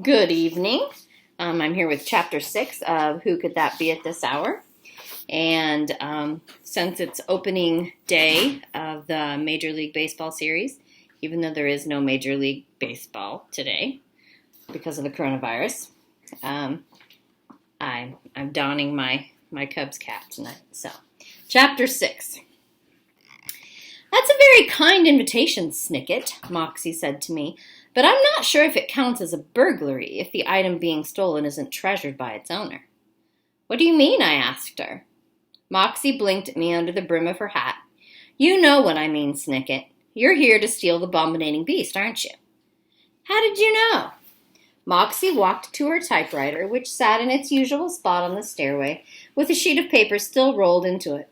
Good evening. I'm here with Chapter 6 of Who Could That Be at This Hour? And since it's opening day of the Major League Baseball series, even though there is no Major League Baseball today because of the coronavirus, I'm donning my Cubs cap tonight. So, Chapter 6. That's a very kind invitation, Snicket, Moxie said to me, but I'm not sure if it counts as a burglary if the item being stolen isn't treasured by its owner. What do you mean? I asked her. Moxie blinked at me under the brim of her hat. You know what I mean, Snicket. You're here to steal the Bombinating Beast, aren't you? How did you know? Moxie walked to her typewriter, which sat in its usual spot on the stairway, with a sheet of paper still rolled into it.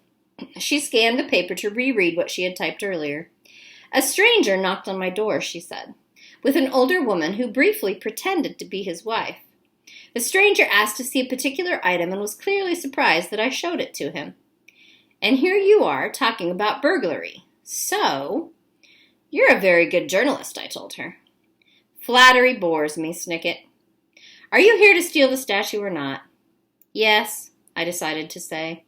She scanned the paper to reread what she had typed earlier. A stranger knocked on my door, she said, with an older woman who briefly pretended to be his wife. The stranger asked to see a particular item and was clearly surprised that I showed it to him. And here you are talking about burglary. So, you're a very good journalist, I told her. Flattery bores me, Snicket. Are you here to steal the statue or not? Yes, I decided to say.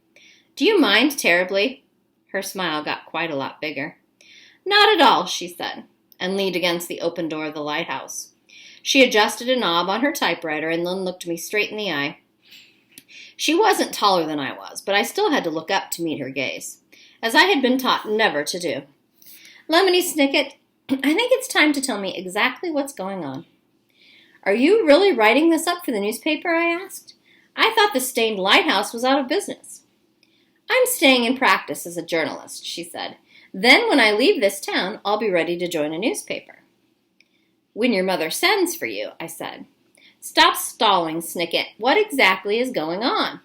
Do you mind terribly? Her smile got quite a lot bigger. Not at all, she said, and leaned against the open door of the lighthouse. She adjusted a knob on her typewriter and then looked me straight in the eye. She wasn't taller than I was, but I still had to look up to meet her gaze, as I had been taught never to do. Lemony Snicket, I think it's time to tell me exactly what's going on. Are you really writing this up for the newspaper? I asked. I thought the Stained Lighthouse was out of business. I'm staying in practice as a journalist, she said. Then when I leave this town, I'll be ready to join a newspaper. When your mother sends for you, I said. Stop stalling, Snicket. What exactly is going on?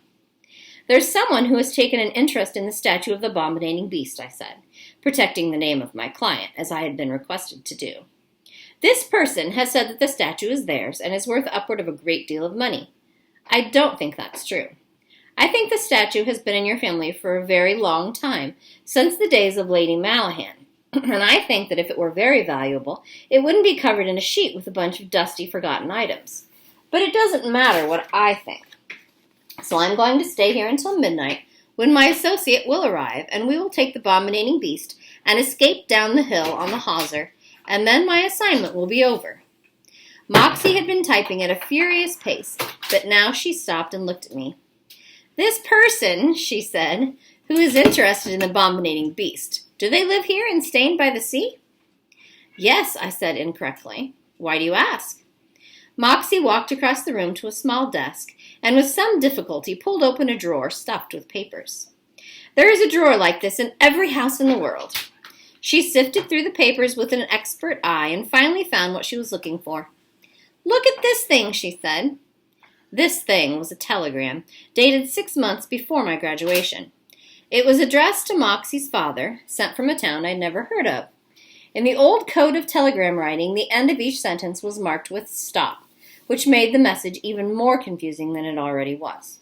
There's someone who has taken an interest in the statue of the Bombinating Beast, I said, protecting the name of my client, as I had been requested to do. This person has said that the statue is theirs and is worth upward of a great deal of money. I don't think that's true. I think the statue has been in your family for a very long time, since the days of Lady Malahan, and I think that if it were very valuable, it wouldn't be covered in a sheet with a bunch of dusty, forgotten items. But it doesn't matter what I think. So I'm going to stay here until midnight, when my associate will arrive, and we will take the Bombinating Beast and escape down the hill on the hawser, and then my assignment will be over. Moxie had been typing at a furious pace, but now she stopped and looked at me. This person, she said, who is interested in the Bombinating Beast, do they live here in Stained by the Sea? Yes, I said incorrectly. Why do you ask? Moxie walked across the room to a small desk and with some difficulty pulled open a drawer stuffed with papers. There is a drawer like this in every house in the world. She sifted through the papers with an expert eye and finally found what she was looking for. Look at this thing, she said. This thing was a telegram, dated 6 months before my graduation. It was addressed to Moxie's father, sent from a town I'd never heard of. In the old code of telegram writing, the end of each sentence was marked with stop, which made the message even more confusing than it already was.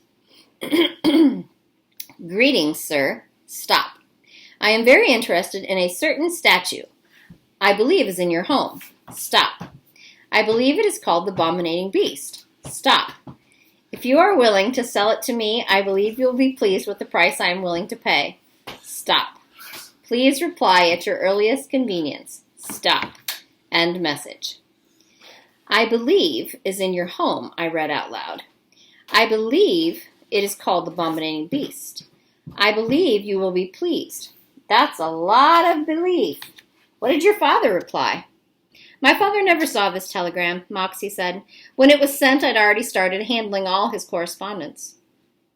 Greetings, sir. Stop. I am very interested in a certain statue. I believe is in your home. Stop. I believe it is called the Bombinating Beast. Stop. If you are willing to sell it to me, I believe you will be pleased with the price I am willing to pay. Stop. Please reply at your earliest convenience. Stop. End message. I believe is in your home, I read out loud. I believe it is called the Bombinating Beast. I believe you will be pleased. That's a lot of belief. What did your father reply? My father never saw this telegram, Moxie said. When it was sent, I'd already started handling all his correspondence.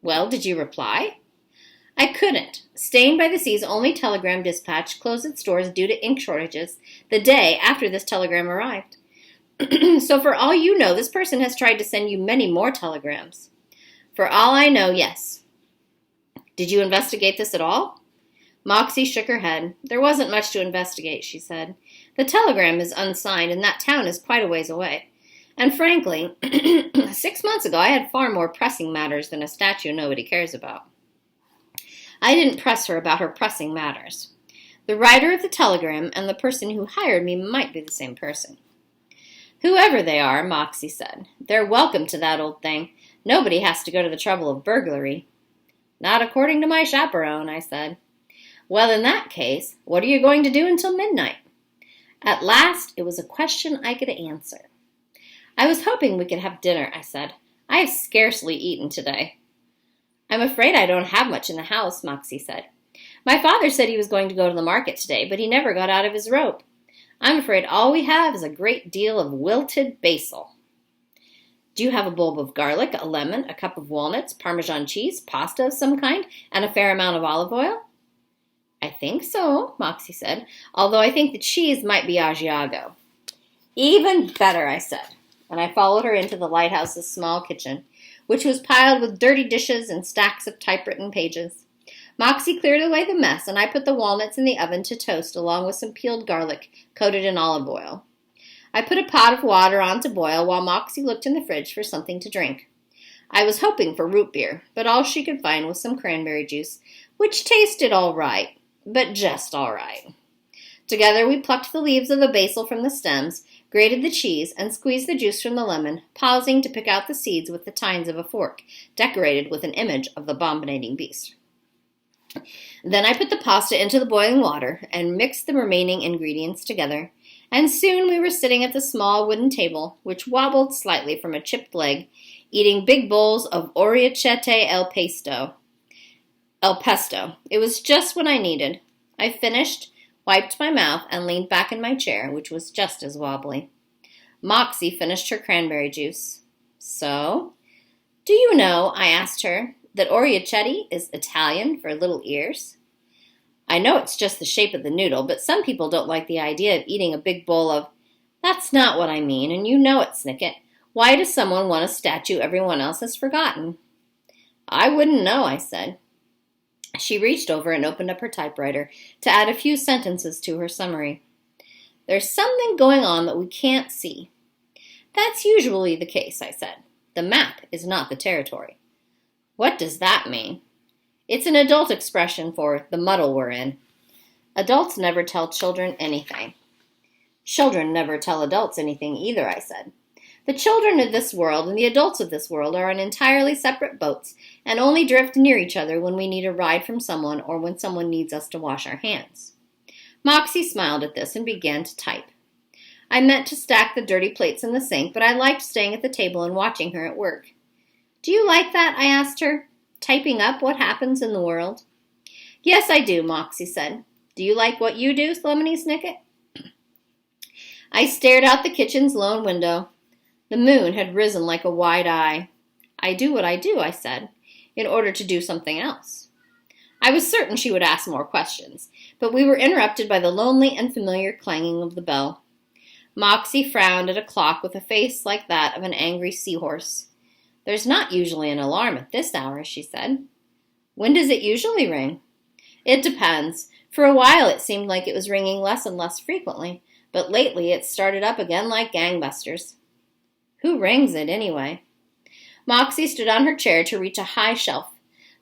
Well, did you reply? I couldn't. Stained by the Sea's only telegram dispatch closed its doors due to ink shortages the day after this telegram arrived. So for all you know, this person has tried to send you many more telegrams. For all I know, yes. Did you investigate this at all? Moxie shook her head. There wasn't much to investigate, she said. The telegram is unsigned, and that town is quite a ways away. And frankly, 6 months ago I had far more pressing matters than a statue nobody cares about. I didn't press her about her pressing matters. The writer of the telegram and the person who hired me might be the same person. Whoever they are, Moxie said, they're welcome to that old thing. Nobody has to go to the trouble of burglary. Not according to my chaperone, I said. Well, in that case, what are you going to do until midnight? At last, it was a question I could answer. I was hoping we could have dinner, I said. I have scarcely eaten today. I'm afraid I don't have much in the house, Moxie said. My father said he was going to go to the market today, but he never got out of his rope. I'm afraid all we have is a great deal of wilted basil. Do you have a bulb of garlic, a lemon, a cup of walnuts, Parmesan cheese, pasta of some kind, and a fair amount of olive oil? I think so, Moxie said, although I think the cheese might be Asiago. Even better, I said, and I followed her into the lighthouse's small kitchen, which was piled with dirty dishes and stacks of typewritten pages. Moxie cleared away the mess, and I put the walnuts in the oven to toast along with some peeled garlic coated in olive oil. I put a pot of water on to boil while Moxie looked in the fridge for something to drink. I was hoping for root beer, but all she could find was some cranberry juice, which tasted all right, but just all right. Together we plucked the leaves of the basil from the stems, grated the cheese, and squeezed the juice from the lemon, pausing to pick out the seeds with the tines of a fork, decorated with an image of the abominating beast. Then I put the pasta into the boiling water and mixed the remaining ingredients together, and soon we were sitting at the small wooden table, which wobbled slightly from a chipped leg, eating big bowls of orecchiette al pesto. It was just what I needed. I finished, wiped my mouth, and leaned back in my chair, which was just as wobbly. Moxie finished her cranberry juice. So, do you know, I asked her, that orecchiette is Italian for little ears? I know it's just the shape of the noodle, but some people don't like the idea of eating a big bowl of... That's not what I mean, and you know it, Snicket. Why does someone want a statue everyone else has forgotten? I wouldn't know, I said. She reached over and opened up her typewriter to add a few sentences to her summary. There's something going on that we can't see. That's usually the case, I said. The map is not the territory. What does that mean? It's an adult expression for the muddle we're in. Adults never tell children anything. Children never tell adults anything either, I said. The children of this world and the adults of this world are on entirely separate boats and only drift near each other when we need a ride from someone or when someone needs us to wash our hands. Moxie smiled at this and began to type. I meant to stack the dirty plates in the sink, but I liked staying at the table and watching her at work. Do you like that? I asked her. Typing up what happens in the world? Yes, I do, Moxie said. Do you like what you do, Lemony Snicket? I stared out the kitchen's lone window. The moon had risen like a wide eye. I do what I do, I said, in order to do something else. I was certain she would ask more questions, but we were interrupted by the lonely and familiar clanging of the bell. Moxie frowned at a clock with a face like that of an angry seahorse. There's not usually an alarm at this hour, she said. When does it usually ring? It depends. For a while it seemed like it was ringing less and less frequently, but lately it started up again like gangbusters. Who rings it, anyway? Moxie stood on her chair to reach a high shelf.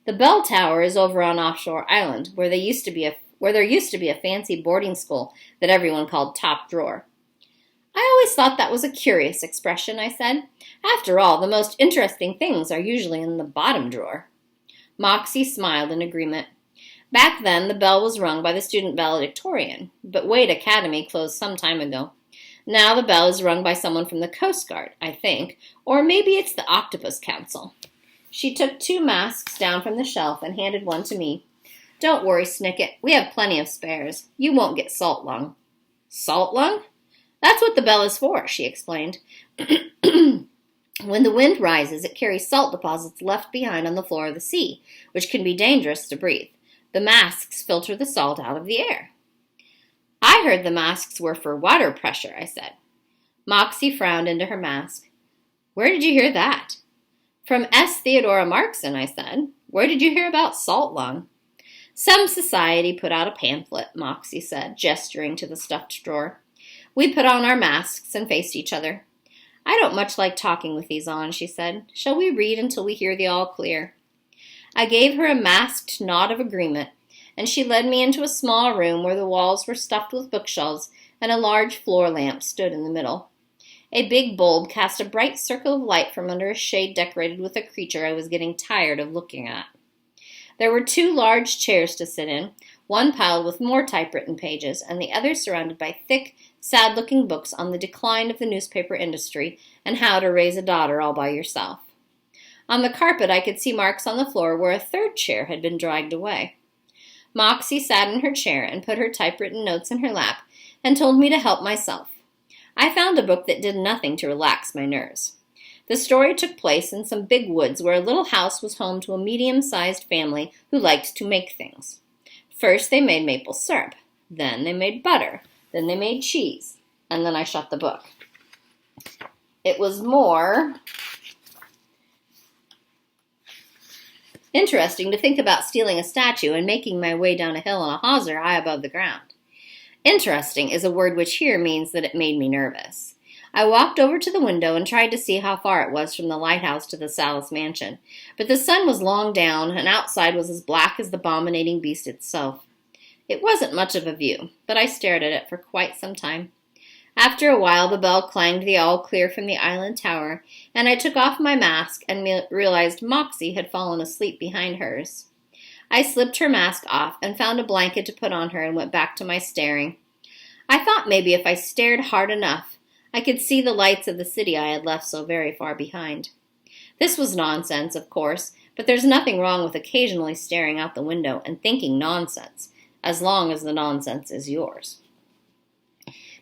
The bell tower is over on Offshore Island, where there used to be a fancy boarding school that everyone called Top Drawer. I always thought that was a curious expression, I said. After all, the most interesting things are usually in the bottom drawer. Moxie smiled in agreement. Back then, the bell was rung by the student valedictorian, but Wade Academy closed some time ago. Now the bell is rung by someone from the Coast Guard, I think, or maybe it's the Octopus Council. She took 2 masks down from the shelf and handed one to me. Don't worry, Snicket, we have plenty of spares. You won't get salt lung. Salt lung? That's what the bell is for, she explained. When the wind rises, it carries salt deposits left behind on the floor of the sea, which can be dangerous to breathe. The masks filter the salt out of the air. I heard the masks were for water pressure, I said. Moxie frowned into her mask. Where did you hear that? From S. Theodora Markson, I said. Where did you hear about salt lung? Some society put out a pamphlet, Moxie said, gesturing to the stuffed drawer. We put on our masks and faced each other. I don't much like talking with these on, she said. Shall we read until we hear the all clear? I gave her a masked nod of agreement, and she led me into a small room where the walls were stuffed with bookshelves and a large floor lamp stood in the middle. A big bulb cast a bright circle of light from under a shade decorated with a creature I was getting tired of looking at. There were 2 large chairs to sit in, one piled with more typewritten pages, and the other surrounded by thick, sad-looking books on the decline of the newspaper industry and how to raise a daughter all by yourself. On the carpet I could see marks on the floor where a 3rd chair had been dragged away. Moxie sat in her chair and put her typewritten notes in her lap and told me to help myself. I found a book that did nothing to relax my nerves. The story took place in some big woods where a little house was home to a medium-sized family who liked to make things. First they made maple syrup, then they made butter, then they made cheese, and then I shut the book. It was more interesting to think about stealing a statue and making my way down a hill on a hawser high above the ground. Interesting is a word which here means that it made me nervous. I walked over to the window and tried to see how far it was from the lighthouse to the Salas mansion, but the sun was long down and outside was as black as the abominating beast itself. It wasn't much of a view, but I stared at it for quite some time. After a while the bell clanged the all clear from the island tower, and I took off my mask and realized Moxie had fallen asleep behind hers. I slipped her mask off and found a blanket to put on her and went back to my staring. I thought maybe if I stared hard enough, I could see the lights of the city I had left so very far behind. This was nonsense, of course, but there's nothing wrong with occasionally staring out the window and thinking nonsense, as long as the nonsense is yours.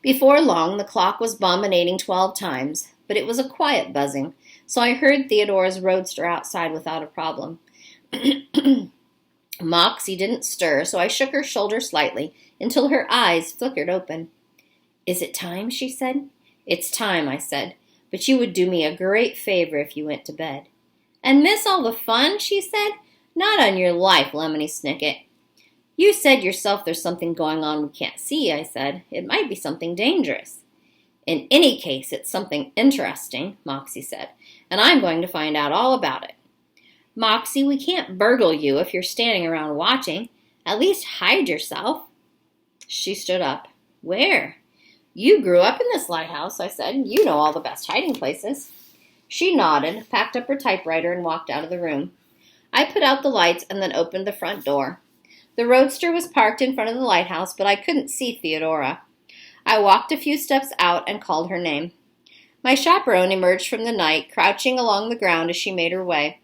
Before long, the clock was bombinating 12 times, but it was a quiet buzzing, so I heard Theodora's roadster outside without a problem. Moxie didn't stir, so I shook her shoulder slightly until her eyes flickered open. "Is it time?" she said. "It's time," I said, "but you would do me a great favor if you went to bed." "And miss all the fun?" she said. "Not on your life, Lemony Snicket." "You said yourself there's something going on we can't see," I said. "It might be something dangerous." "In any case, it's something interesting," Moxie said, "and I'm going to find out all about it." "Moxie, we can't burgle you if you're standing around watching. At least hide yourself." She stood up. "Where?" "You grew up in this lighthouse," I said. "You know all the best hiding places." She nodded, packed up her typewriter, and walked out of the room. I put out the lights and then opened the front door. The roadster was parked in front of the lighthouse, but I couldn't see Theodora. I walked a few steps out and called her name. My chaperone emerged from the night, crouching along the ground as she made her way.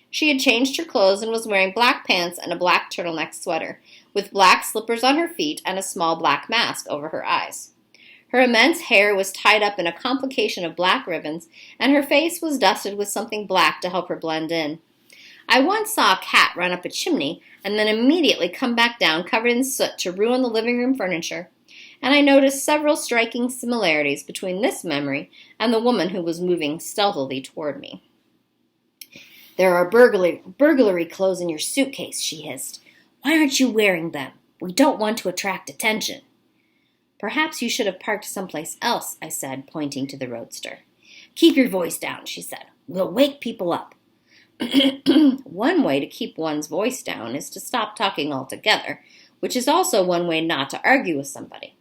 She had changed her clothes and was wearing black pants and a black turtleneck sweater, with black slippers on her feet and a small black mask over her eyes. Her immense hair was tied up in a complication of black ribbons, and her face was dusted with something black to help her blend in. I once saw a cat run up a chimney and then immediately come back down covered in soot to ruin the living room furniture, and I noticed several striking similarities between this memory and the woman who was moving stealthily toward me. "There are burglary clothes in your suitcase," she hissed. "Why aren't you wearing them? We don't want to attract attention." "Perhaps you should have parked someplace else," I said, pointing to the roadster. "Keep your voice down," she said. "We'll wake people up." One way to keep one's voice down is to stop talking altogether, which is also one way not to argue with somebody.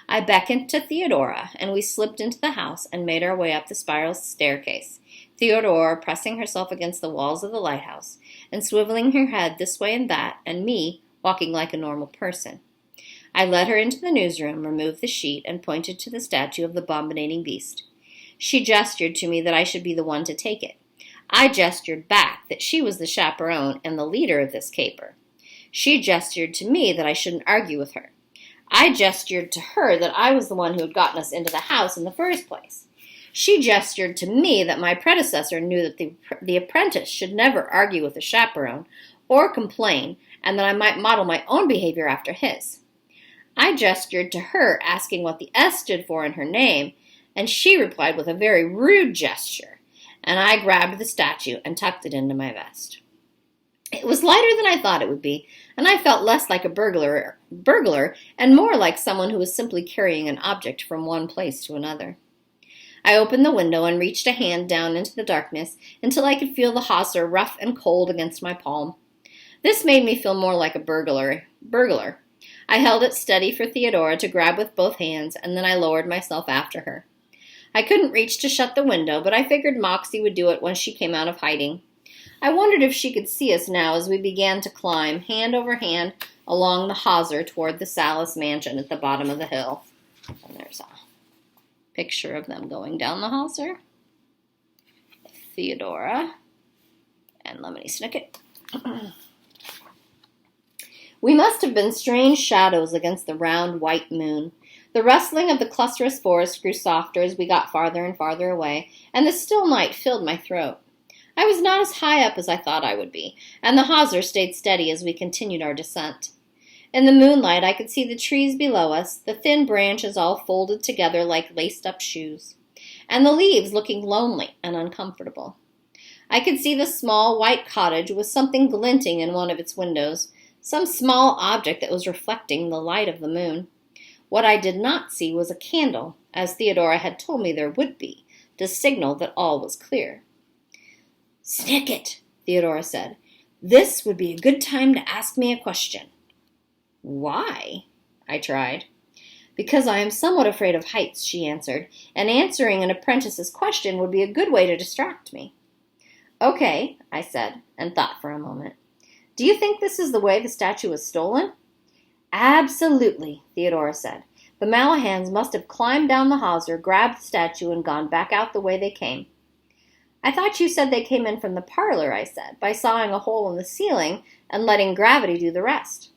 I beckoned to Theodora, and we slipped into the house and made our way up the spiral staircase, Theodora pressing herself against the walls of the lighthouse and swiveling her head this way and that, and me walking like a normal person. I led her into the newsroom, removed the sheet, and pointed to the statue of the abominating beast. She gestured to me that I should be the one to take it. I gestured back that she was the chaperone and the leader of this caper. She gestured to me that I shouldn't argue with her. I gestured to her that I was the one who had gotten us into the house in the first place. She gestured to me that my predecessor knew that the apprentice should never argue with the chaperone or complain, and that I might model my own behavior after his. I gestured to her, asking what the S stood for in her name, and she replied with a very rude gesture, and I grabbed the statue and tucked it into my vest. It was lighter than I thought it would be, and I felt less like a burglar and more like someone who was simply carrying an object from one place to another. I opened the window and reached a hand down into the darkness until I could feel the hawser rough and cold against my palm. This made me feel more like a burglar. I held it steady for Theodora to grab with both hands, and then I lowered myself after her. I couldn't reach to shut the window, but I figured Moxie would do it once she came out of hiding. I wondered if she could see us now as we began to climb, hand over hand, along the hawser toward the Salas mansion at the bottom of the hill. And there's a picture of them going down the hawser. Theodora and Lemony Snicket. We must have been strange shadows against the round white moon. The rustling of the clusterous forest grew softer as we got farther and farther away, and the still night filled my throat. I was not as high up as I thought I would be, and the hawser stayed steady as we continued our descent. In the moonlight, I could see the trees below us, the thin branches all folded together like laced-up shoes, and the leaves looking lonely and uncomfortable. I could see the small white cottage with something glinting in one of its windows, some small object that was reflecting the light of the moon. What I did not see was a candle, as Theodora had told me there would be, to signal that all was clear. "Snicket," Theodora said, "this would be a good time to ask me a question." "Why?" I tried. "Because I am somewhat afraid of heights," she answered, "and answering an apprentice's question would be a good way to distract me." "Okay," I said, and thought for a moment. "Do you think this is the way the statue was stolen?" "Absolutely," Theodora said. "The Malahans must have climbed down the hawser, grabbed the statue, and gone back out the way they came." "I thought you said they came in from the parlor," I said, "by sawing a hole in the ceiling and letting gravity do the rest."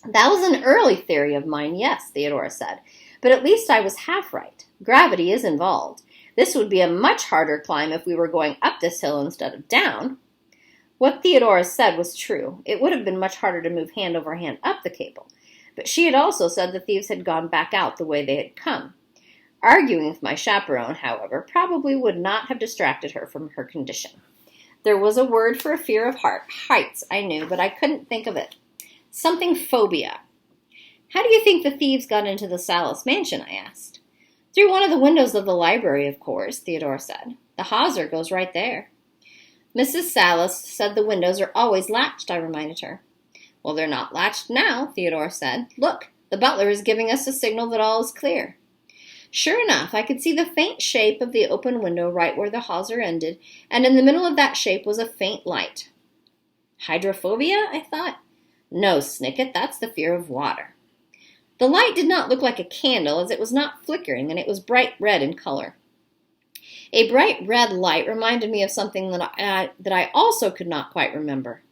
"That was an early theory of mine, yes," Theodora said, "but at least I was half right. Gravity is involved. This would be a much harder climb if we were going up this hill instead of down." What Theodora said was true. It would have been much harder to move hand over hand up the cable, but she had also said the thieves had gone back out the way they had come. Arguing with my chaperone, however, probably would not have distracted her from her condition. There was a word for a fear of heights, I knew, but I couldn't think of it. Something phobia. "How do you think the thieves got into the Salas mansion?" I asked. "Through one of the windows of the library, of course," Theodora said. "The hawser goes right there." "Mrs. Salas said the windows are always latched," I reminded her. "Well, they're not latched now," Theodora said. "Look, the butler is giving us a signal that all is clear." Sure enough, I could see the faint shape of the open window right where the hawser ended, and in the middle of that shape was a faint light. Hydrophobia, I thought. No, Snicket, that's the fear of water. The light did not look like a candle, as it was not flickering, and it was bright red in color. A bright red light reminded me of something that I also could not quite remember.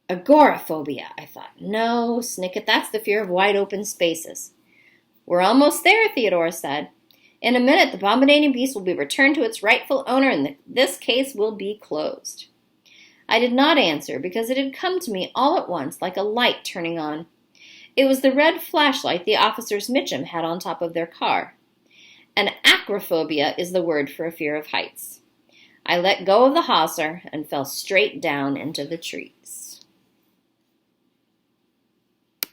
Agoraphobia, I thought. No, Snicket, that's the fear of wide open spaces. "We're almost there," Theodora said. "In a minute, the Bombadanian beast will be returned to its rightful owner, and this case will be closed." I did not answer, because it had come to me all at once like a light turning on. It was the red flashlight the officers Mitchum had on top of their car. An acrophobia is the word for a fear of heights. I let go of the hawser and fell straight down into the trees.